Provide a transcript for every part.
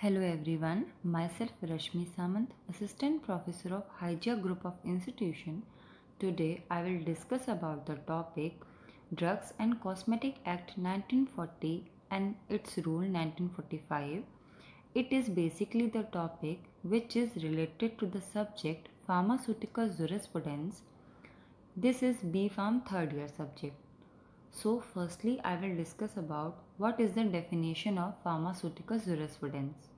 Hello everyone, myself Rashmi Samant, Assistant Professor of Hygia Group of Institution. Today I will discuss about the topic Drugs and Cosmetic Act 1940 and its rule 1945. It is basically the topic which is related to the subject Pharmaceutical Jurisprudence. This is B.Pharm third year subject. So firstly I will discuss about what is the definition of pharmaceutical jurisprudence.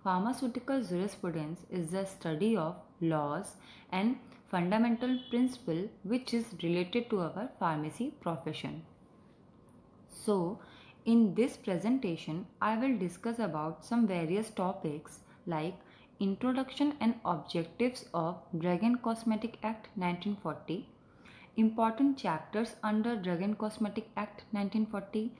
Pharmaceutical jurisprudence is the study of laws and fundamental principle which is related to our pharmacy profession. So, in this presentation, I will discuss about some various topics like Introduction and Objectives of Drug and Cosmetic Act 1940, important chapters under Drug and Cosmetic Act 1940,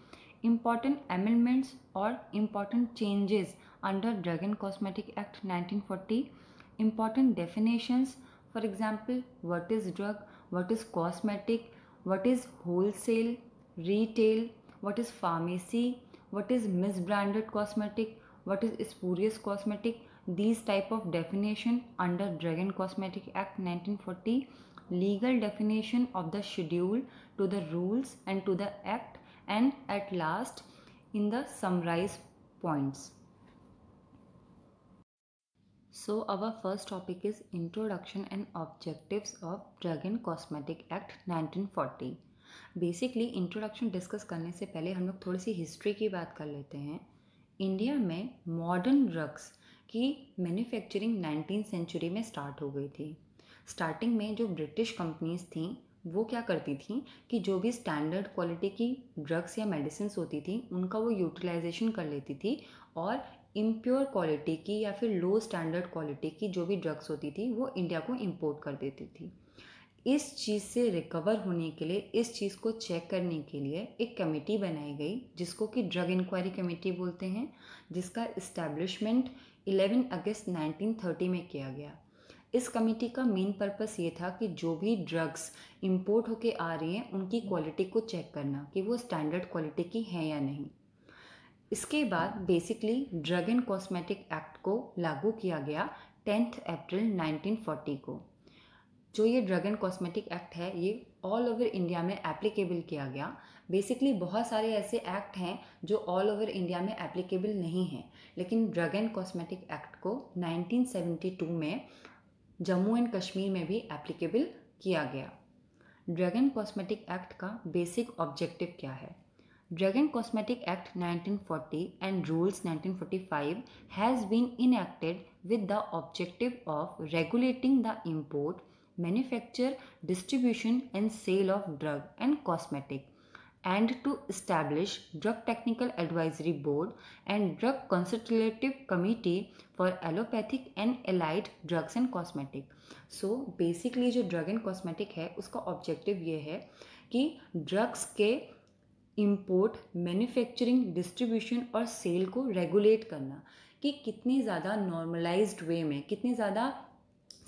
important amendments or important changes under Drug and Cosmetic Act 1940, important definitions, for example, what is drug, what is cosmetic, what is wholesale, retail, what is pharmacy, what is misbranded cosmetic, what is spurious cosmetic, these type of definition under Drug and Cosmetic Act 1940, legal definition of the schedule to the rules and to the act, and at last in the summarized points. So our first topic is Introduction and Objectives of Drug and Cosmetic Act 1940. Basically introduction discuss करने से पहले हम लोग थोड़ी सी history की बात कर लेते हैं. इंडिया में मॉडर्न ड्रग्स की मैन्युफैक्चरिंग 19th सेंचुरी में स्टार्ट हो गई थी. स्टार्टिंग में जो ब्रिटिश कंपनीज थी वो क्या करती थी कि जो भी स्टैंडर्ड क्वालिटी की ड्रग्स या मेडिसिन होती थी उनका वो यूटिलाइजेशन कर लेती थी और इम्प्योर क्वालिटी की या फिर लो स्टैंडर्ड क्वालिटी की जो भी ड्रग्स होती थी वो इंडिया को इंपोर्ट कर देती थी. इस चीज़ से रिकवर होने के लिए, इस चीज़ को चेक करने के लिए एक कमेटी बनाई गई जिसको कि ड्रग इंक्वायरी कमेटी बोलते हैं, जिसका इस्टेब्लिशमेंट 11 अगस्त 1930 में किया गया. इस कमेटी का मेन पर्पस ये था कि जो भी ड्रग्स इंपोर्ट होके आ रही हैं उनकी क्वालिटी को चेक करना कि वो स्टैंडर्ड क्वालिटी की हैं या नहीं. इसके बाद basically drug and cosmetic act को लागू किया गया 10 अप्रैल 1940 को. जो ये ड्रग एंड कॉस्मेटिक एक्ट है ये ऑल ओवर इंडिया में एप्लीकेबल किया गया. बेसिकली बहुत सारे ऐसे एक्ट हैं जो ऑल ओवर इंडिया में एप्लीकेबल नहीं हैं, लेकिन ड्रग एंड कॉस्मेटिक एक्ट को 1972 में जम्मू एंड कश्मीर में भी एप्लीकेबल किया गया. ड्रग एंड कॉस्मेटिक एक्ट का बेसिक ऑब्जेक्टिव क्या है? Drug and Cosmetic Act 1940 and Rules 1945 has been enacted with the objective of regulating the import, manufacture, distribution and sale of drug and cosmetic, and to establish Drug Technical Advisory Board and Drug Consultative Committee for Allopathic and Allied Drugs and Cosmetic. So basically जो drug and cosmetic है उसका objective ये है कि drugs के import, manufacturing, distribution और cell को regulate करना कि कितनी ज़्यादा नॉर्मलाइज्ड वे में, कितनी ज़्यादा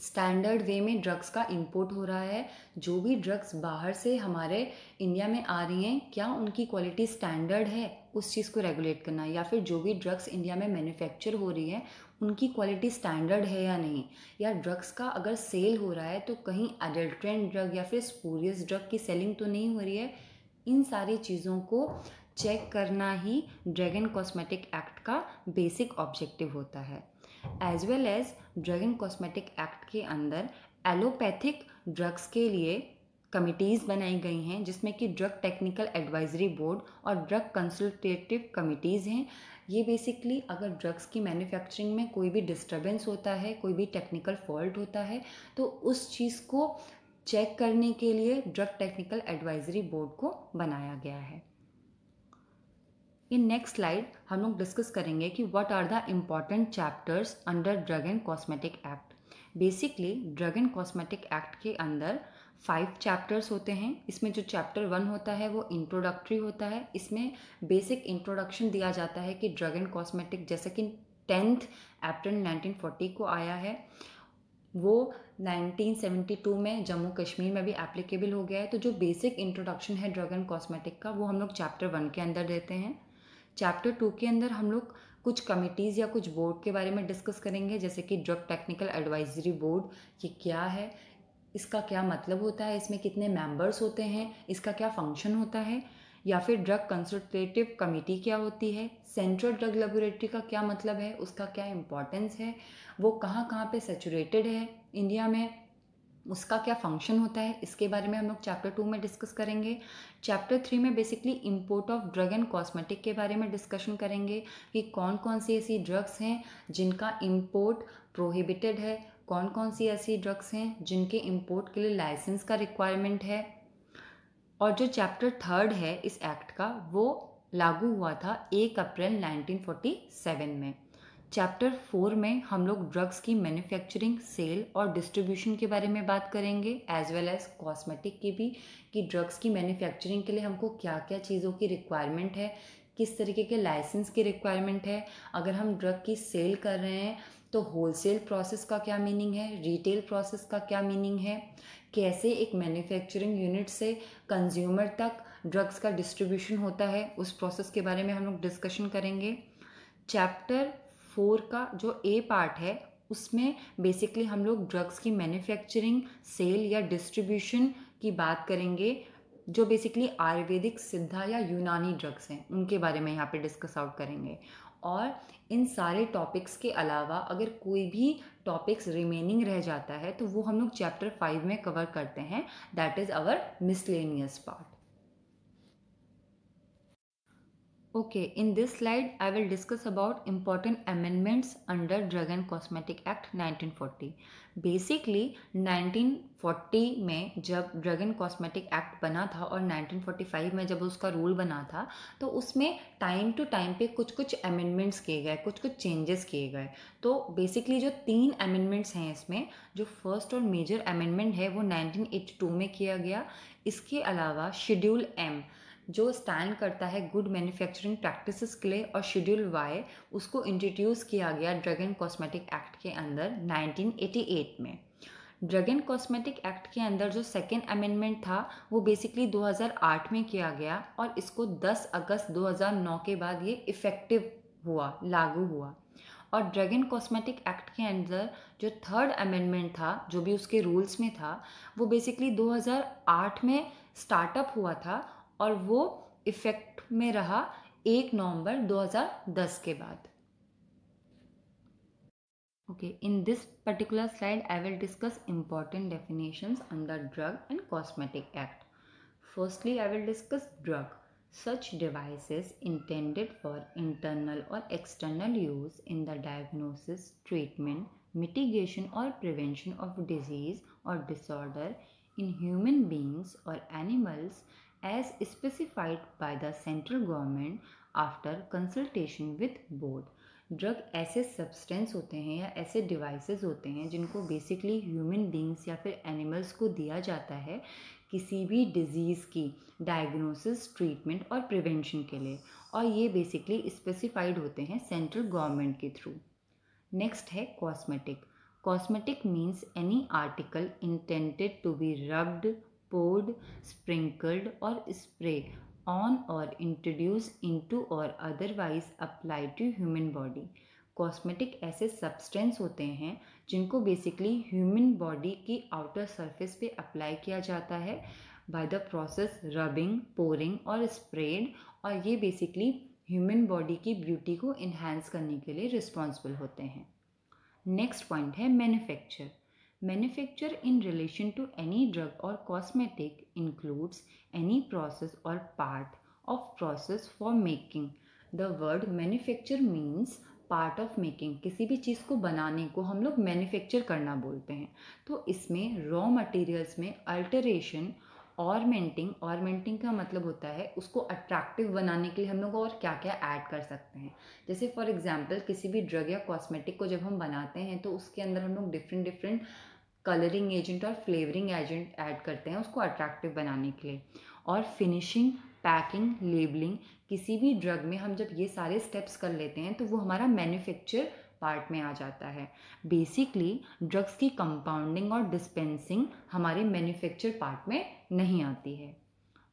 स्टैंडर्ड वे में ड्रग्स का इंपोर्ट हो रहा है. जो भी ड्रग्स बाहर से हमारे इंडिया में आ रही हैं क्या उनकी क्वालिटी स्टैंडर्ड है, उस चीज़ को रेगुलेट करना. या फिर जो भी ड्रग्स इंडिया में मैन्युफैक्चर हो रही है उनकी क्वालिटी स्टैंडर्ड है या नहीं. या ड्रग्स का अगर सेल हो रहा है तो कहीं अडल्ट्रेंट ड्रग या फिर स्पूरियस ड्रग की सेलिंग तो नहीं हो रही है. इन सारी चीज़ों को चेक करना ही ड्रग एंड कॉस्मेटिक एक्ट का बेसिक ऑब्जेक्टिव होता है. As well as drug and cosmetic act के अंदर एलोपैथिक ड्रग्स के लिए कमिटीज़ बनाई गई हैं जिसमें कि ड्रग टेक्निकल एडवाइजरी बोर्ड और ड्रग कंसल्टेटिव कमिटीज़ हैं. ये बेसिकली अगर ड्रग्स की मैन्युफैक्चरिंग में कोई भी डिस्टर्बेंस होता है, कोई भी टेक्निकल फॉल्ट होता है तो उस चीज़ को चेक करने के लिए ड्रग टेक्निकल एडवाइजरी बोर्ड को बनाया गया है. इन नेक्स्ट स्लाइड हम लोग डिस्कस करेंगे कि what are the important chapters under drug and cosmetic act. Basically drug and cosmetic act के अंदर 5 चैप्टर्स होते हैं. इसमें जो चैप्टर 1 होता है वो इंट्रोडक्टरी होता है. इसमें बेसिक इंट्रोडक्शन दिया जाता है कि ड्रग एंड कॉस्मेटिक जैसे कि 10 अप्रैल 1940 को आया है वो 1972 में जम्मू कश्मीर में भी एप्लीकेबल हो गया है. तो जो बेसिक इंट्रोडक्शन है ड्रग एंड कॉस्मेटिक का वो हम लोग चैप्टर 1 के अंदर देते हैं. चैप्टर 2 के अंदर हम लोग कुछ कमिटीज़ या कुछ बोर्ड के बारे में डिस्कस करेंगे, जैसे कि ड्रग टेक्निकल एडवाइजरी बोर्ड, ये क्या है, इसका क्या मतलब होता है, इसमें कितने मेंबर्स होते हैं, इसका क्या फंक्शन होता है, या फिर ड्रग कंसल्टेटिव कमेटी क्या होती है, सेंट्रल ड्रग लेबोरेटरी का क्या मतलब है, उसका क्या इम्पोर्टेंस है, वो कहाँ कहाँ पे सैचुरेटेड है इंडिया में, उसका क्या फंक्शन होता है, इसके बारे में हम लोग चैप्टर 2 में डिस्कस करेंगे। चैप्टर 3 में basically import of drug and cosmetic के बारे में डिस्कशन करेंगे कि कौन कौन सी ऐसी ड्रग्स हैं जिनका इंपोर्ट प्रोहिबिटेड है, कौन कौन सी ऐसी ड्रग्स हैं जिनके इंपोर्ट के लिए लाइसेंस का रिक्वायरमेंट है। और जो चैप्टर 3 है इस एक्ट का, वो लागू हुआ था 1 अप्रैल 1947 में। चैप्टर 4 में हम लोग ड्रग्स की मैन्युफैक्चरिंग, सेल और डिस्ट्रीब्यूशन के बारे में बात करेंगे, एज वेल एज कॉस्मेटिक की भी, कि ड्रग्स की मैन्युफैक्चरिंग के लिए हमको क्या क्या चीज़ों की रिक्वायरमेंट है, किस तरीके के लाइसेंस की रिक्वायरमेंट है, अगर हम ड्रग की सेल कर रहे हैं तो होलसेल प्रोसेस का क्या मीनिंग है, रिटेल प्रोसेस का क्या मीनिंग है, कैसे एक मैन्युफैक्चरिंग यूनिट से कंज्यूमर तक ड्रग्स का डिस्ट्रीब्यूशन होता है, उस प्रोसेस के बारे में हम लोग डिस्कशन करेंगे। चैप्टर 4 का जो ए पार्ट है उसमें बेसिकली हम लोग ड्रग्स की मैन्युफैक्चरिंग, सेल या डिस्ट्रीब्यूशन की बात करेंगे, जो बेसिकली आयुर्वेदिक, सिद्धा या यूनानी ड्रग्स हैं उनके बारे में यहाँ पे डिस्कस आउट करेंगे। और इन सारे टॉपिक्स के अलावा अगर कोई भी टॉपिक्स रिमेनिंग रह जाता है तो वो हम लोग चैप्टर 5 में कवर करते हैं, that is our miscellaneous part. Okay, in this slide, I will discuss about important amendments under Drug and Cosmetic Act 1940. Basically, 1940 में जब ड्रग एंड कॉस्मेटिक एक्ट बना था और 1945 में जब उसका रूल बना था, तो उसमें टाइम टू टाइम पे कुछ कुछ अमेंडमेंट्स किए गए, कुछ कुछ चेंजेस किए गए। तो बेसिकली जो 3 अमेंडमेंट्स हैं इसमें, जो फर्स्ट और मेजर अमेंडमेंट है वो 1982 में किया गया। इसके अलावा शेड्यूल एम जो स्टैंड करता है गुड मैन्युफैक्चरिंग प्रैक्टिसेस के लिए, और शेड्यूल वाई उसको इंट्रोड्यूस किया गया ड्रग एंड कॉस्मेटिक एक्ट के अंदर 1988 में। ड्रग एंड कॉस्मेटिक एक्ट के अंदर जो सेकेंड अमेंडमेंट था वो बेसिकली 2008 में किया गया, और इसको 10 अगस्त 2009 के बाद ये इफ़ेक्टिव हुआ, लागू हुआ। और ड्रग एंड कॉस्मेटिक एक्ट के अंदर जो थर्ड अमेंडमेंट था, जो भी उसके रूल्स में था, वो बेसिकली 2008 में स्टार्टअप हुआ था और वो इफेक्ट में रहा 1 नवंबर 2010 के बाद। Okay, in this particular slide, I will discuss important definitions under Drug and Cosmetic Act. Firstly, I will discuss drug. Such devices intended for internal or external use in the diagnosis, treatment, mitigation or prevention of disease or disorder in human beings or animals as specified by the central government after consultation with board. Drug ऐसे substance होते हैं या ऐसे devices होते हैं जिनको basically human beings या फिर एनिमल्स को दिया जाता है किसी भी डिजीज़ की डायग्नोसिस, ट्रीटमेंट और प्रिवेंशन के लिए, और ये बेसिकली स्पेसिफाइड होते हैं सेंट्रल गवर्नमेंट के थ्रू। नेक्स्ट है cosmetic. Cosmetic means any article intended to be rubbed, poured, sprinkled or spray on or introduced into or otherwise applied to human body. Cosmetic ऐसे substance होते हैं जिनको basically human body की outer surface पे apply किया जाता है by the process rubbing, pouring और स्प्रेड, और ये बेसिकली ह्यूमन बॉडी की ब्यूटी को इन्हांस करने के लिए रिस्पॉन्सिबल होते हैं। नेक्स्ट पॉइंट है manufacture. Manufacture in relation to any drug or cosmetic includes any process or part of process for making. The word manufacture means part of making. किसी भी चीज़ को बनाने को हम लोग मैन्युफैक्चर करना बोलते हैं। तो इसमें रॉ मटेरियल्स में अल्टरेशन, ऑर्मेंटिंग का मतलब होता है उसको अट्रैक्टिव बनाने के लिए हम लोग और क्या क्या ऐड कर सकते हैं। जैसे फॉर एग्जांपल किसी भी ड्रग या कॉस्मेटिक को जब हम बनाते हैं तो उसके अंदर हम लोग डिफरेंट कलरिंग एजेंट और फ्लेवरिंग एजेंट ऐड करते हैं उसको अट्रैक्टिव बनाने के लिए। और फिनिशिंग, पैकिंग, लेबलिंग, किसी भी ड्रग में हम जब ये सारे स्टेप्स कर लेते हैं तो वो हमारा मैन्युफैक्चर पार्ट में आ जाता है। बेसिकली ड्रग्स की कंपाउंडिंग और डिस्पेंसिंग हमारे मैन्युफैक्चर पार्ट में नहीं आती है।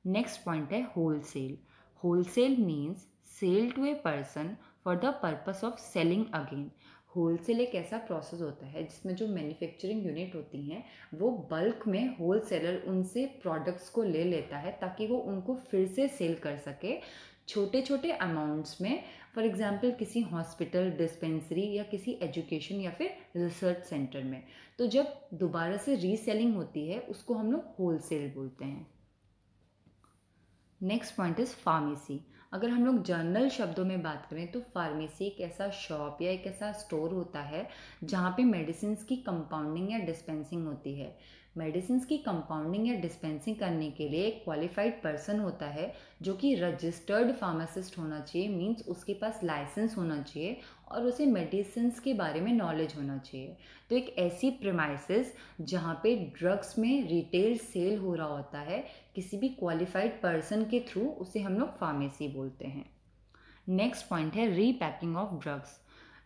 नेक्स्ट पॉइंट है wholesale. Wholesale means sale to a person for the purpose of selling again. Wholesale एक ऐसा प्रोसेस होता है जिसमें जो मैन्युफैक्चरिंग यूनिट होती हैं वो बल्क में होलसेलर उनसे प्रोडक्ट्स को ले लेता है ताकि वो उनको फिर से सेल कर सके छोटे छोटे अमाउंट्स में। फॉर एग्जांपल किसी हॉस्पिटल, डिस्पेंसरी या किसी एजुकेशन या फिर रिसर्च सेंटर में। तो जब दोबारा से रीसेलिंग होती है उसको हम लोग होलसेल बोलते हैं। Next point is pharmacy. अगर हम लोग जनरल शब्दों में बात करें तो फार्मेसी एक ऐसा शॉप या एक ऐसा स्टोर होता है जहाँ पे मेडिसिन की कंपाउंडिंग या डिस्पेंसिंग होती है। मेडिसिन की कंपाउंडिंग या डिस्पेंसिंग करने के लिए एक क्वालिफाइड पर्सन होता है जो कि रजिस्टर्ड फार्मासिस्ट होना चाहिए, मीन्स उसके पास लाइसेंस होना चाहिए और उसे मेडिसिन के बारे में नॉलेज होना चाहिए। तो एक ऐसी प्रेमाइसिस जहाँ पे ड्रग्स में रिटेल सेल हो रहा होता है किसी भी क्वालिफाइड पर्सन के थ्रू, उसे हम लोग फार्मेसी बोलते हैं। नेक्स्ट पॉइंट है रीपैकिंग ऑफ ड्रग्स।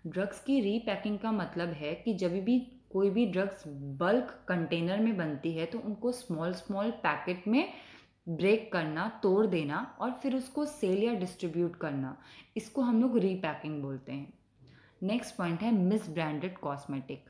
ड्रग्स की रीपैकिंग का मतलब है कि जब भी कोई भी ड्रग्स बल्क कंटेनर में बनती है तो उनको स्मॉल स्मॉल पैकेट में ब्रेक करना, तोड़ देना और फिर उसको सेल या डिस्ट्रीब्यूट करना, इसको हम लोग रीपैकिंग बोलते हैं। नेक्स्ट पॉइंट है miss branded cosmetic.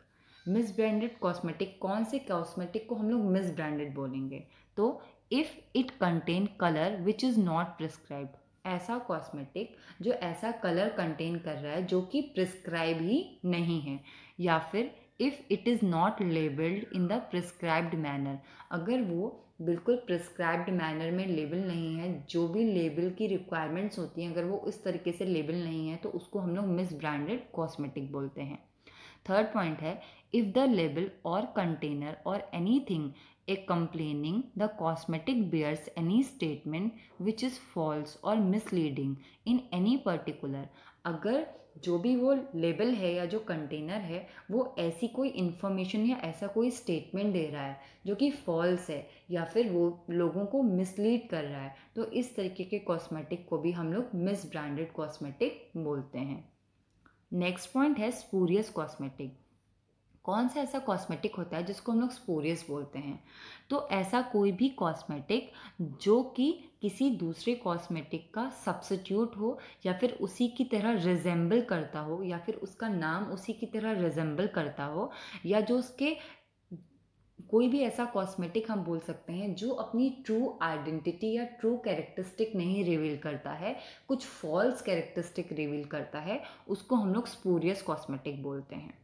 Miss branded cosmetic, कौन से कॉस्मेटिक को हम लोग मिस ब्रांडेड बोलेंगे? तो if it contain colour which is not prescribed, ऐसा कॉस्मेटिक जो ऐसा कलर कंटेन कर रहा है जो कि प्रिस्क्राइब ही नहीं है, या फिर if it is not labelled in the prescribed manner, अगर वो बिल्कुल प्रिस्क्राइब्ड मैनर में लेबल नहीं है, जो भी लेबल की रिक्वायरमेंट्स होती हैं अगर वो इस तरीके से लेबल नहीं है तो उसको हम लोग मिस ब्रांडेड कॉस्मेटिक बोलते हैं। थर्ड पॉइंट है इफ़ द लेबल और कंटेनर और anything accompanying the cosmetic bears any statement which is false or misleading in any particular, अगर जो भी वो लेबल है या जो कंटेनर है वो ऐसी कोई इन्फॉर्मेशन या ऐसा कोई स्टेटमेंट दे रहा है जो कि फॉल्स है या फिर वो लोगों को मिसलीड कर रहा है, तो इस तरीके के कॉस्मेटिक को भी हम लोग मिस ब्रांडेड कॉस्मेटिक बोलते हैं। नेक्स्ट पॉइंट है स्पूरियस कॉस्मेटिक। कौन सा ऐसा कॉस्मेटिक होता है जिसको हम लोग स्पूरियस बोलते हैं? तो ऐसा कोई भी कॉस्मेटिक जो कि किसी दूसरे कॉस्मेटिक का सब्स्टिट्यूट हो या फिर उसी की तरह रिजेंबल करता हो या फिर उसका नाम उसी की तरह रिजेंबल करता हो, या जो उसके कोई भी ऐसा कॉस्मेटिक हम बोल सकते हैं जो अपनी ट्रू आइडेंटिटी या ट्रू कैरेक्टरिस्टिक नहीं रिवील करता है, कुछ फॉल्स कैरेक्टरिस्टिक रिवील करता है, उसको हम लोग स्पूरियस कॉस्मेटिक बोलते हैं।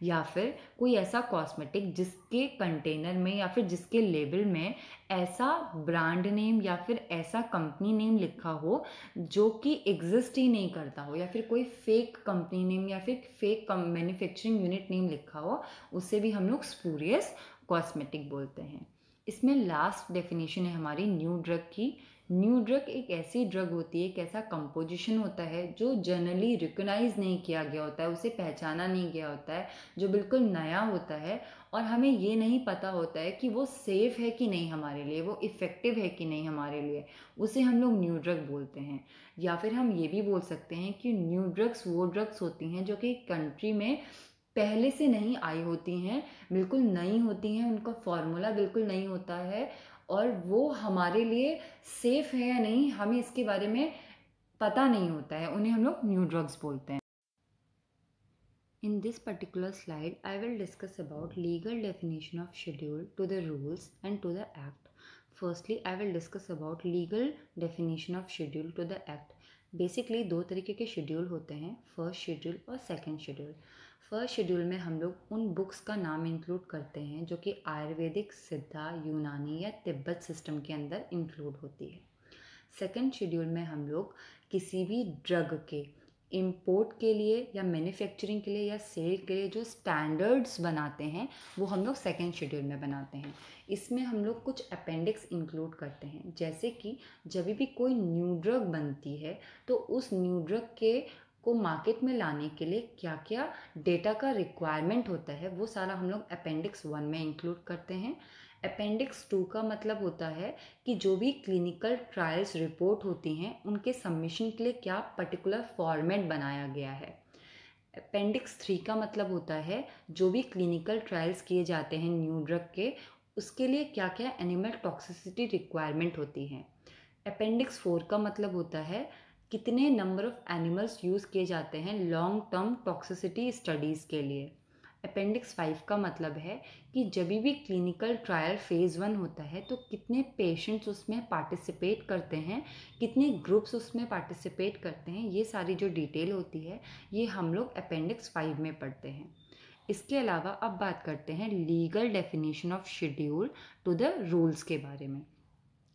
या फिर कोई ऐसा कॉस्मेटिक जिसके कंटेनर में या फिर जिसके लेबल में ऐसा ब्रांड नेम या फिर ऐसा कंपनी नेम लिखा हो जो कि एग्जिस्ट ही नहीं करता हो, या फिर कोई फेक कंपनी नेम या फिर फेक मैन्युफैक्चरिंग यूनिट नेम लिखा हो, उससे भी हम लोग स्पूरियस कॉस्मेटिक बोलते हैं। इसमें लास्ट डेफिनेशन है हमारी न्यू ड्रग की। न्यू ड्रग एक ऐसी ड्रग होती है, एक ऐसा कंपोजिशन होता है जो जनरली रिकॉग्नाइज नहीं किया गया होता है, उसे पहचाना नहीं गया होता है, जो बिल्कुल नया होता है और हमें ये नहीं पता होता है कि वो सेफ़ है कि नहीं हमारे लिए, वो इफ़ेक्टिव है कि नहीं हमारे लिए, उसे हम लोग न्यू ड्रग बोलते हैं। या फिर हम ये भी बोल सकते हैं कि न्यू ड्रग्स वो ड्रग्स होती हैं जो कि कंट्री में पहले से नहीं आई होती हैं, बिल्कुल नई होती हैं, उनका फॉर्मूला बिल्कुल नहीं होता है और वो हमारे लिए सेफ़ है या नहीं हमें इसके बारे में पता नहीं होता है, उन्हें हम लोग न्यू ड्रग्स बोलते हैं। In this particular slide, I will discuss about legal definition of schedule to the rules and to the act. Firstly, I will discuss about legal definition of schedule to the act. Basically दो तरीके के schedule होते हैं, first schedule और second schedule. First schedule में हम लोग उन बुक्स का नाम इंक्लूड करते हैं जो कि आयुर्वेदिक, सिद्धा, यूनानी या तिब्बत सिस्टम के अंदर इंक्लूड होती है। सेकंड शेड्यूल में हम लोग किसी भी ड्रग के इंपोर्ट के लिए या मैन्युफैक्चरिंग के लिए या सेल के लिए जो स्टैंडर्ड्स बनाते हैं वो हम लोग सेकेंड शेड्यूल में बनाते हैं। इसमें हम लोग कुछ अपेंडिक्स इंक्लूड करते हैं, जैसे कि जब भी कोई न्यू ड्रग बनती है तो उस न्यू ड्रग के को मार्केट में लाने के लिए क्या क्या डेटा का रिक्वायरमेंट होता है वो सारा हम लोग अपेंडिक्स 1 में इंक्लूड करते हैं। अपेंडिक्स 2 का मतलब होता है कि जो भी क्लिनिकल ट्रायल्स रिपोर्ट होती हैं उनके सबमिशन के लिए क्या पर्टिकुलर फॉर्मेट बनाया गया है। अपेंडिक्स 3 का मतलब होता है जो भी क्लिनिकल ट्रायल्स किए जाते हैं न्यू ड्रग के, उसके लिए क्या क्या एनिमल टॉक्सिसिटी रिक्वायरमेंट होती हैं। अपेंडिक्स 4 का मतलब होता है कितने नंबर ऑफ एनिमल्स यूज़ किए जाते हैं लॉन्ग टर्म टॉक्सिसिटी स्टडीज़ के लिए। अपेंडिक्स 5 का मतलब है कि जब भी क्लिनिकल ट्रायल फेज़ 1 होता है तो कितने पेशेंट्स उसमें पार्टिसिपेट करते हैं, कितने ग्रुप्स उसमें पार्टिसिपेट करते हैं, ये सारी जो डिटेल होती है ये हम लोग अपेंडिक्स 5 में पढ़ते हैं। इसके अलावा अब बात करते हैं legal definition of schedule two the rules के बारे में।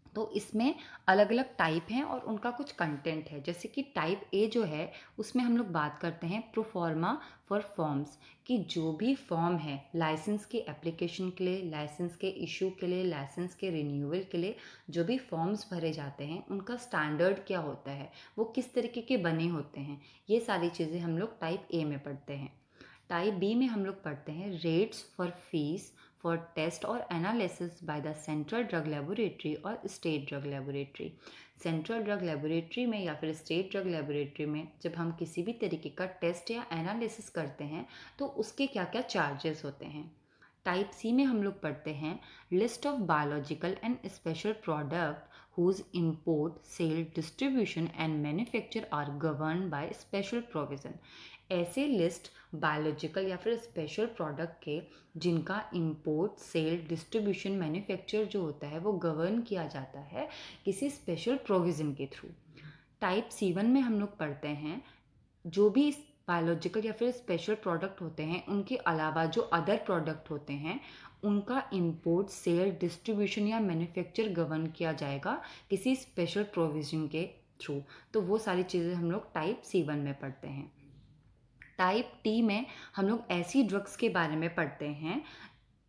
तो इसमें अलग अलग टाइप हैं और उनका कुछ कंटेंट है। जैसे कि टाइप ए जो है उसमें हम लोग बात करते हैं प्रोफॉर्मा फॉर फॉर्म्स, कि जो भी फॉर्म है लाइसेंस के एप्लीकेशन के लिए, लाइसेंस के इशू के लिए, लाइसेंस के रिन्यूअल के लिए जो भी फॉर्म्स भरे जाते हैं उनका स्टैंडर्ड क्या होता है, वो किस तरीके के बने होते हैं, ये सारी चीज़ें हम लोग टाइप ए में पढ़ते हैं। टाइप बी में हम लोग पढ़ते हैं rates for fees for test और analysis by the central drug laboratory और state drug laboratory. Central drug laboratory में या फिर स्टेट ड्रग लेबोरेटरी में जब हम किसी भी तरीके का टेस्ट या एनालिसिस करते हैं तो उसके क्या क्या चार्जेस होते हैं। टाइप सी में हम लोग पढ़ते हैं list of biological and special product whose import, sale, distribution and manufacture are governed by special provision। ऐसे लिस्ट बायोलॉजिकल या फिर स्पेशल प्रोडक्ट के जिनका इंपोर्ट, सेल, डिस्ट्रीब्यूशन, मैन्युफैक्चर जो होता है वो गवर्न किया जाता है किसी स्पेशल प्रोविज़न के थ्रू। टाइप C1 में हम लोग पढ़ते हैं जो भी बायोलॉजिकल या फिर स्पेशल प्रोडक्ट होते हैं उनके अलावा जो अदर प्रोडक्ट होते हैं उनका इंपोर्ट, सेल, डिस्ट्रीब्यूशन या मैन्युफैक्चर गवर्न किया जाएगा किसी स्पेशल प्रोविज़न के थ्रू। तो वो सारी चीज़ें हम लोग टाइप C1 में पढ़ते हैं। टाइप टी में हम लोग ऐसी ड्रग्स के बारे में पढ़ते हैं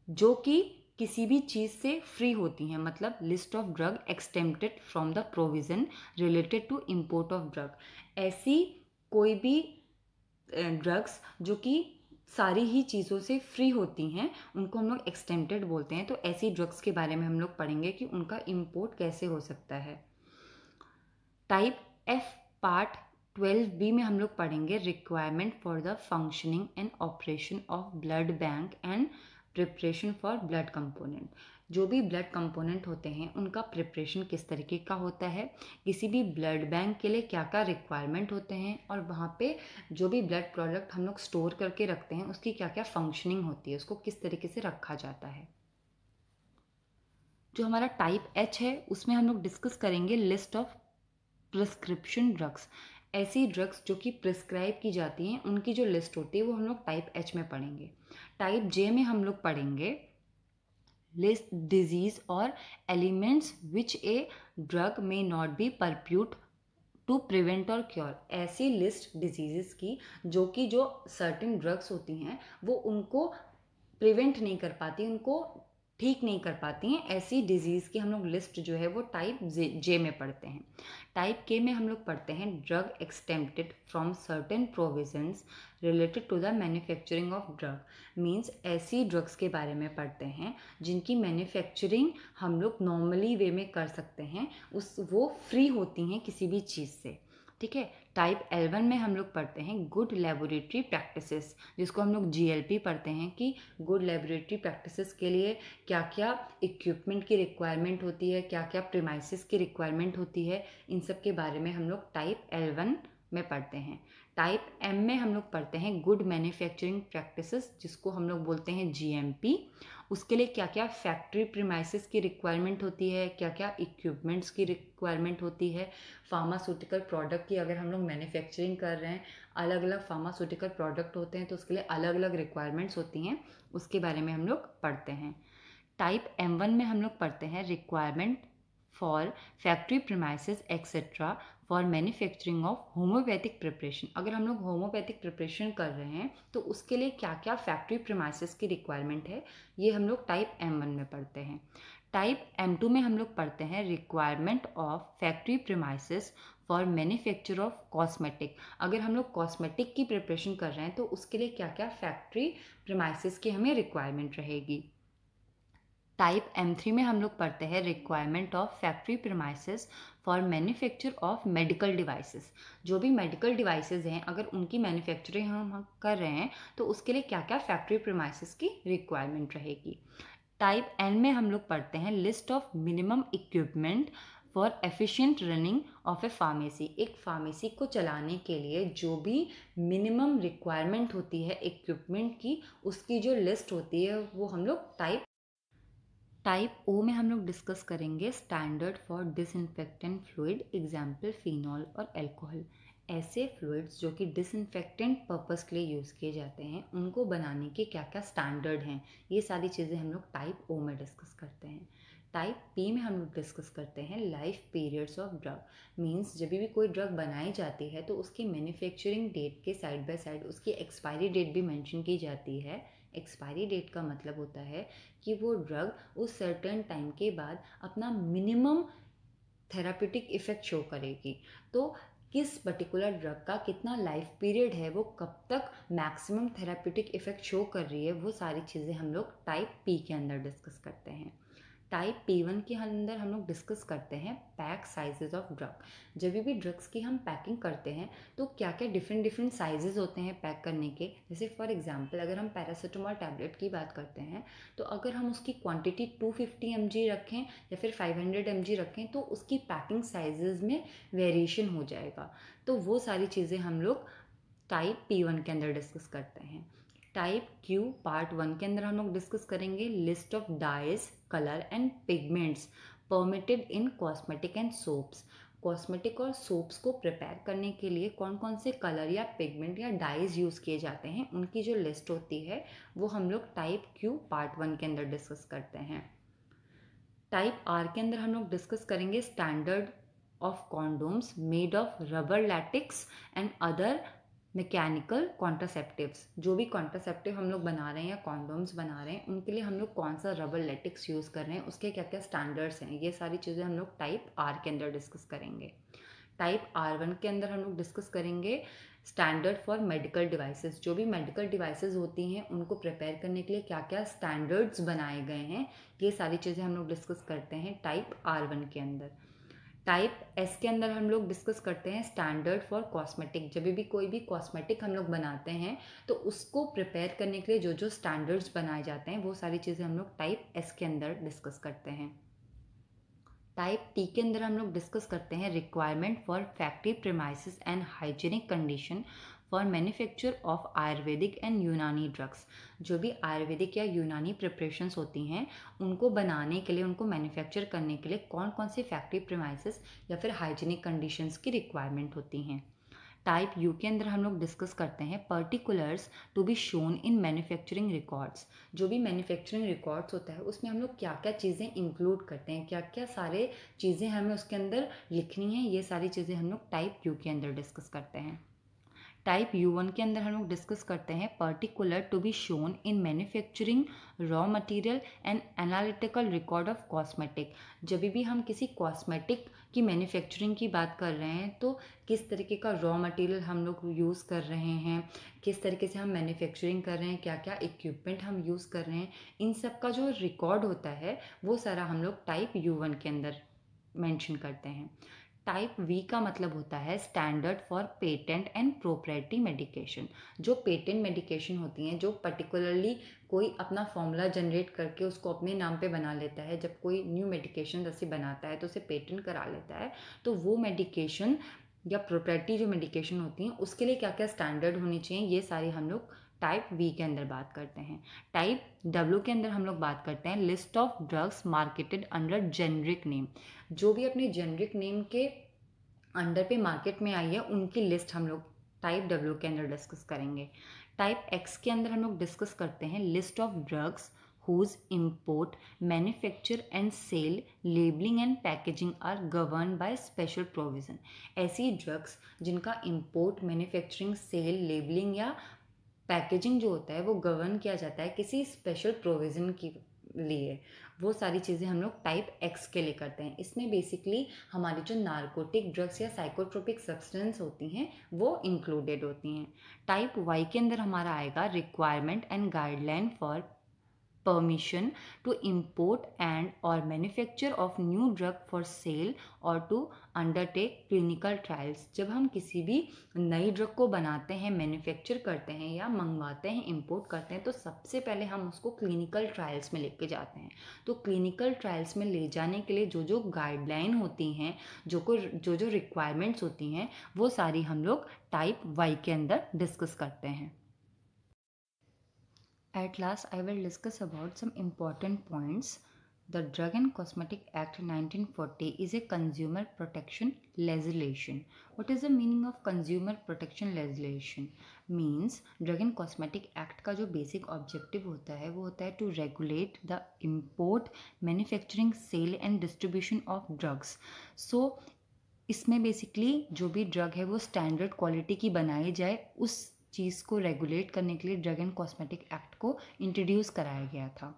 जो कि किसी भी चीज़ से फ्री होती हैं, मतलब list of drug exempted from the provision related to import of drug. ऐसी कोई भी ड्रग्स जो कि सारी ही चीज़ों से फ्री होती हैं उनको हम लोग एक्सटेम्प्टेड बोलते हैं। तो ऐसी ड्रग्स के बारे में हम लोग पढ़ेंगे कि उनका इम्पोर्ट कैसे हो सकता है। टाइप एफ पार्ट 12B में हम लोग पढ़ेंगे requirement for the functioning and operation of blood bank and preparation for blood component. जो भी ब्लड कंपोनेंट होते हैं उनका प्रिपरेशन किस तरीके का होता है, किसी भी ब्लड बैंक के लिए क्या क्या रिक्वायरमेंट होते हैं और वहाँ पे जो भी ब्लड प्रोडक्ट हम लोग स्टोर करके रखते हैं उसकी क्या क्या फंक्शनिंग होती है, उसको किस तरीके से रखा जाता है। जो हमारा टाइप एच है उसमें हम लोग डिस्कस करेंगे लिस्ट ऑफ प्रिस्क्रिप्शन ड्रग्स। ऐसी ड्रग्स जो कि प्रिस्क्राइब की जाती हैं उनकी जो लिस्ट होती है वो हम लोग टाइप एच में पढ़ेंगे। टाइप जे में हम लोग पढ़ेंगे लिस्ट डिजीज और एलिमेंट्स विच ए ड्रग में नॉट बी परप्यूट टू प्रिवेंट और क्योर। ऐसी लिस्ट डिजीज़ की जो कि जो सर्टेन ड्रग्स होती हैं वो उनको प्रिवेंट नहीं कर पाती, उनको ठीक नहीं कर पाती हैं, ऐसी डिजीज़ की हम लोग लिस्ट जो है वो टाइप जे में पढ़ते हैं। टाइप के में हम लोग पढ़ते हैं drug exempted from certain provisions related to the manufacturing of drug. Means ऐसी ड्रग्स के बारे में पढ़ते हैं जिनकी मैन्युफैक्चरिंग हम लोग नॉर्मली वे में कर सकते हैं, वो फ्री होती हैं किसी भी चीज़ से। ठीक है। टाइप L1 में हम लोग पढ़ते हैं गुड लेबोरेटरी प्रैक्टिसेस, जिसको हम लोग GLP पढ़ते हैं कि गुड लेबोरेटरी प्रैक्टिसेस के लिए क्या क्या इक्विपमेंट की रिक्वायरमेंट होती है, क्या क्या प्रीमाइसिस की रिक्वायरमेंट होती है, इन सब के बारे में हम लोग टाइप L1 में पढ़ते हैं। टाइप M में हम लोग पढ़ते हैं गुड मैन्युफैक्चरिंग प्रैक्टिसेस, जिसको हम लोग बोलते हैं GMP। उसके लिए क्या क्या फैक्ट्री प्रीमाइसिस की रिक्वायरमेंट होती है, क्या क्या इक्विपमेंट्स की रिक्वायरमेंट होती है। फार्मास्यूटिकल प्रोडक्ट की अगर हम लोग मैन्युफैक्चरिंग कर रहे हैं, अलग अलग फार्मास्यूटिकल प्रोडक्ट होते हैं तो उसके लिए अलग अलग रिक्वायरमेंट्स होती हैं, उसके बारे में हम लोग पढ़ते हैं। टाइप M1 में हम लोग पढ़ते हैं requirement for factory premises etcetera for manufacturing of homeopathic preparation. अगर हम लोग होम्योपैथिक प्रिपरेशन कर रहे हैं तो उसके लिए क्या क्या फैक्ट्री प्रीमाइसिस की रिक्वायरमेंट है, ये हम लोग टाइप M1 में पढ़ते हैं। टाइप M2 में हम लोग पढ़ते हैं requirement of factory premises for manufacture of cosmetic. अगर हम लोग कॉस्मेटिक की प्रिपरेशन कर रहे हैं तो उसके लिए क्या क्या फैक्ट्री प्रीमाइसिस की हमें रिक्वायरमेंट रहेगी। टाइप M3 में हम लोग पढ़ते हैं requirement of factory premises for manufacture of medical devices. जो भी मेडिकल डिवाइसेस हैं अगर उनकी मैन्युफैक्चरिंग हम कर रहे हैं तो उसके लिए क्या क्या फैक्ट्री प्रीमाइसिस की रिक्वायरमेंट रहेगी। टाइप N में हम लोग पढ़ते हैं list of minimum equipment for efficient running of A pharmacy, एक फार्मेसी को चलाने के लिए जो भी मिनिमम रिक्वायरमेंट होती है इक्विपमेंट की, उसकी जो लिस्ट होती है वो हम लोग टाइप ओ में हम लोग डिस्कस करेंगे standard for disinfectant fluid, example phenol और अल्कोहल। ऐसे फ्लूइड्स जो कि डिसइंफेक्टेंट पर्पस के लिए यूज़ किए जाते हैं, उनको बनाने के क्या क्या स्टैंडर्ड हैं, ये सारी चीज़ें हम लोग टाइप ओ में डिस्कस करते हैं। टाइप पी में हम लोग डिस्कस करते हैं life periods of drug. Means जब भी कोई ड्रग बनाई जाती है तो उसकी मैन्युफैक्चरिंग डेट के साइड बाय साइड उसकी एक्सपायरी डेट भी मेंशन की जाती है। एक्सपायरी डेट का मतलब होता है कि वो ड्रग उस सर्टेन टाइम के बाद अपना मिनिमम थेराप्यूटिक इफ़ेक्ट शो करेगी। तो किस पर्टिकुलर ड्रग का कितना लाइफ पीरियड है, वो कब तक मैक्सिमम थेराप्यूटिक इफ़ेक्ट शो कर रही है, वो सारी चीज़ें हम लोग टाइप पी के अंदर डिस्कस करते हैं। टाइप P1 के अंदर हम लोग डिस्कस करते हैं पैक साइजेस ऑफ ड्रग। जब भी ड्रग्स की हम पैकिंग करते हैं तो क्या क्या डिफरेंट साइजेस होते हैं पैक करने के। जैसे फॉर एग्जांपल अगर हम पैरासीटामोल टैबलेट की बात करते हैं तो अगर हम उसकी क्वांटिटी 250 mg रखें या फिर 500 mg रखें तो उसकी पैकिंग साइजेस में वेरिएशन हो जाएगा। तो वो सारी चीज़ें हम लोग टाइप P1 के अंदर डिस्कस करते हैं। टाइप क्यू पार्ट 1 के अंदर हम लोग डिस्कस करेंगे list of dyes, colour and pigments permitted in cosmetic and soaps. Cosmetic और सोप्स को प्रिपेयर करने के लिए कौन कौन से कलर या पिगमेंट या डाइज यूज़ किए जाते हैं, उनकी जो लिस्ट होती है वो हम लोग टाइप क्यू पार्ट 1 के अंदर डिस्कस करते हैं। टाइप आर के अंदर हम लोग डिस्कस करेंगे standard of condoms made of rubber latex and other mechanical contraceptives. जो भी कॉन्ट्रासेप्टिव हम लोग बना रहे हैं या कॉन्डोम्स बना रहे हैं उनके लिए हम लोग कौन सा रबर लैटिक्स यूज़ कर रहे हैं, उसके क्या क्या स्टैंडर्ड्स हैं, ये सारी चीज़ें हम लोग टाइप आर के अंदर डिस्कस करेंगे। टाइप R1 के अंदर हम लोग डिस्कस करेंगे स्टैंडर्ड फॉर मेडिकल डिवाइसेस। जो भी मेडिकल डिवाइसेस होती हैं उनको प्रिपेयर करने के लिए क्या क्या स्टैंडर्ड्स बनाए गए हैं, ये सारी चीज़ें हम लोग डिस्कस करते हैं टाइप R1 के अंदर। टाइप एस के अंदर हम लोग डिस्कस करते हैं स्टैंडर्ड फॉर कॉस्मेटिक। जब भी कोई भी कॉस्मेटिक हम लोग बनाते हैं तो उसको प्रिपेयर करने के लिए जो जो स्टैंडर्ड्स बनाए जाते हैं वो सारी चीज़ें हम लोग टाइप एस के अंदर डिस्कस करते हैं। टाइप टी के अंदर हम लोग डिस्कस करते हैं requirement for factory premises and hygienic condition for manufacture of Ayurvedic and Unani drugs. जो भी आयुर्वेदिक या यूनानी प्रिपरेशंस होती हैं उनको बनाने के लिए, उनको मैन्युफैक्चर करने के लिए कौन कौन सी फैक्ट्री प्रीमाइसेस या फिर हाइजीनिक कंडीशंस की रिक्वायरमेंट होती हैं। टाइप यू के अंदर हम लोग डिस्कस करते हैं particulars to be shown in manufacturing records. जो भी मैन्युफैक्चरिंग रिकॉर्ड्स होता है उसमें हम लोग क्या क्या चीज़ें इंक्लूड करते हैं, क्या क्या सारे चीज़ें हमें उसके अंदर लिखनी है, ये सारी चीज़ें हम लोग टाइप यू के अंदर डिस्कस करते हैं। टाइप U1 के अंदर हम लोग डिस्कस करते हैं particular to be shown in manufacturing raw material and analytical record of cosmetic. जब भी हम किसी कॉस्मेटिक की मैन्युफैक्चरिंग की बात कर रहे हैं तो किस तरीके का रॉ मटेरियल हम लोग यूज़ कर रहे हैं, किस तरीके से हम मैन्युफैक्चरिंग कर रहे हैं, क्या क्या इक्विपमेंट हम यूज़ कर रहे हैं, इन सब का जो रिकॉर्ड होता है वो सारा हम लोग टाइप U1 के अंदर मेंशन करते हैं। टाइप वी का मतलब होता है standard for patent and proprietary medication. जो पेटेंट मेडिकेशन होती हैं, जो पर्टिकुलरली कोई अपना फॉर्मूला जनरेट करके उसको अपने नाम पे बना लेता है, जब कोई न्यू मेडिकेशन जैसे बनाता है तो उसे पेटेंट करा लेता है, तो वो मेडिकेशन या प्रोप्राइटरी जो मेडिकेशन होती हैं उसके लिए क्या क्या स्टैंडर्ड होनी चाहिए, ये सारी हम लोग टाइप वी के अंदर बात करते हैं। टाइप डब्ल्यू के अंदर हम लोग बात करते हैं list of drugs marketed under generic name. जो भी अपने जेनरिक नेम के अंडर पे मार्केट में आई है उनकी लिस्ट हम लोग टाइप डब्ल्यू के अंदर डिस्कस करेंगे। टाइप एक्स के अंदर हम लोग डिस्कस करते हैं list of drugs whose import, manufacture and sale, labeling and packaging are governed by special provision। ऐसी ड्रग्स जिनका इम्पोर्ट, मैन्युफैक्चरिंग, सेल, लेबलिंग या पैकेजिंग जो होता है वो गवर्न किया जाता है किसी स्पेशल प्रोविज़न के लिए, वो सारी चीज़ें हम लोग टाइप एक्स के लिए करते हैं। इसमें बेसिकली हमारी जो नार्कोटिक ड्रग्स या साइकोट्रोपिक सब्सटेंस होती हैं वो इंक्लूडेड होती हैं। टाइप वाई के अंदर हमारा आएगा requirement and guideline for permission to import and or manufacture of new drug for sale or to undertake clinical trials। जब हम किसी भी नई ड्रग को बनाते हैं, मैन्युफैक्चर करते हैं या मंगवाते हैं, इंपोर्ट करते हैं, तो सबसे पहले हम उसको क्लिनिकल ट्रायल्स में लेके जाते हैं। तो क्लिनिकल ट्रायल्स में ले जाने के लिए जो जो गाइडलाइन होती हैं, जो जो रिक्वायरमेंट्स होती हैं, वो सारी हम लोग टाइप वाई के अंदर डिस्कस करते हैं। At last, I will discuss about some important points. The Drug and Cosmetic Act 1940 is a consumer protection legislation. What is the meaning of consumer protection legislation? Means Drug and Cosmetic Act का जो basic objective होता है वो होता है to regulate the import, manufacturing, sale and distribution of drugs. So इसमें basically जो भी ड्रग है वो स्टैंडर्ड क्वालिटी की बनाई जाए, उस चीज़ को रेगुलेट करने के लिए ड्रग एंड कॉस्मेटिक एक्ट को इंट्रोड्यूस कराया गया था।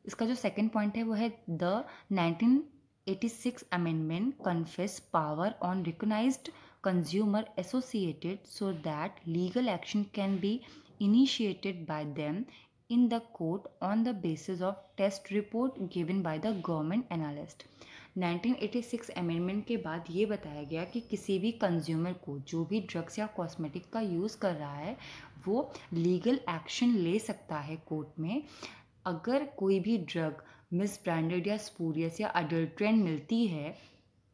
इसका जो सेकंड पॉइंट है वो है the 1986 amendment confess power on recognised consumer associated so that legal action can be initiated by them in the court on the basis of test report given by the government analyst। 1986 amendment के बाद ये बताया गया कि किसी भी consumer को जो भी ड्रग्स या कॉस्मेटिक का यूज़ कर रहा है वो लीगल एक्शन ले सकता है कोर्ट में। अगर कोई भी ड्रग मिस ब्रांडेड या स्पूरियस या अडल्ट्रेंट मिलती है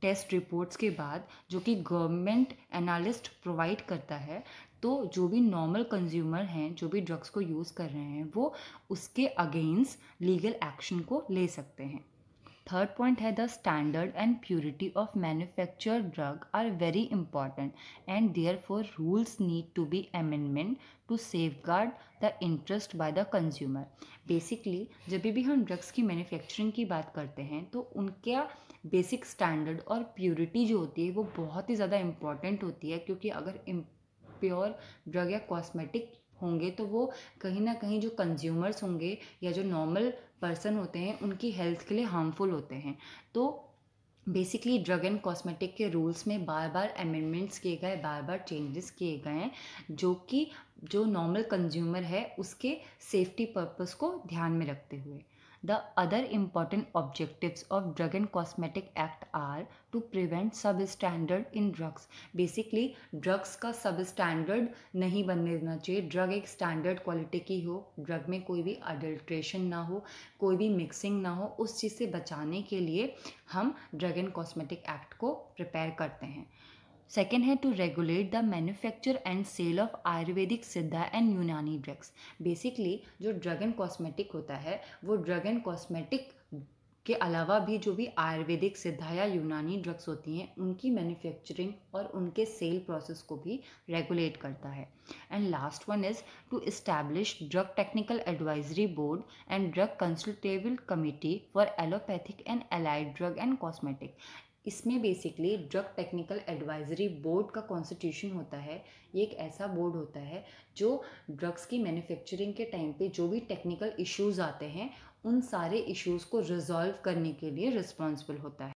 टेस्ट रिपोर्ट्स के बाद, जो कि गवर्नमेंट एनालिस्ट प्रोवाइड करता है, तो जो भी नॉर्मल कंज्यूमर हैं, जो भी ड्रग्स को यूज़ कर रहे हैं, वो उसके अगेंस्ट लीगल एक्शन को ले सकते हैं। थर्ड पॉइंट है the standard and purity of manufactured drug are very important and therefore rules need to be amendment to safeguard the interest by the consumer. Basically जब भी हम ड्रग्स की manufacturing की बात करते हैं तो उनका बेसिक स्टैंडर्ड और प्योरिटी जो होती है वो बहुत ही ज़्यादा इम्पॉर्टेंट होती है, क्योंकि अगर प्योर ड्रग या कॉस्मेटिक होंगे तो वो कहीं ना कहीं जो कंज्यूमर्स होंगे या जो नॉर्मल पर्सन होते हैं उनकी हेल्थ के लिए हार्मफुल होते हैं। तो बेसिकली ड्रग एंड कॉस्मेटिक के रूल्स में बार बार अमेंडमेंट्स किए गए, बार बार चेंजेस किए गए हैं, जो कि जो नॉर्मल कंज्यूमर है उसके सेफ्टी पर्पस को ध्यान में रखते हुए। The other important objectives of Drug and Cosmetic Act are to prevent substandard in drugs। Basically drugs का substandard नहीं बनने देना चाहिए। ड्रग एक स्टैंडर्ड क्वालिटी की हो, ड्रग में कोई भी अडल्ट्रेशन ना हो, कोई भी मिक्सिंग ना हो, उस चीज़ से बचाने के लिए हम ड्रग एंड कॉस्मेटिक एक्ट को प्रिपेयर करते हैं। सेकेंड है to regulate the manufacture and sale of Ayurvedic, Siddha and Unani drugs. Basically जो ड्रग एंड कॉस्मेटिक होता है वो ड्रग एंड कॉस्मेटिक के अलावा भी जो भी आयुर्वेदिक, सिद्धा या यूनानी ड्रग्स होती हैं उनकी मैन्युफैक्चरिंग और उनके सेल प्रोसेस को भी रेगुलेट करता है। And last one is to establish drug technical advisory board and drug consultative committee for allopathic and allied drug and cosmetic. इसमें basically drug technical advisory board का कॉन्स्टिट्यूशन होता है। ये एक ऐसा बोर्ड होता है जो ड्रग्स की मैन्युफैक्चरिंग के टाइम पे जो भी टेक्निकल इश्यूज आते हैं उन सारे इश्यूज को रिजॉल्व करने के लिए रिस्पॉन्सिबल होता है।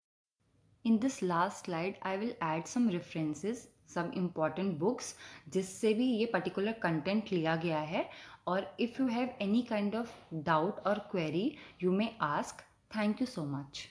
In this last slide I will add some references, some important books जिससे भी ये पर्टिकुलर कंटेंट लिया गया है। और if you have any kind of doubt और query you may ask. Thank you so much.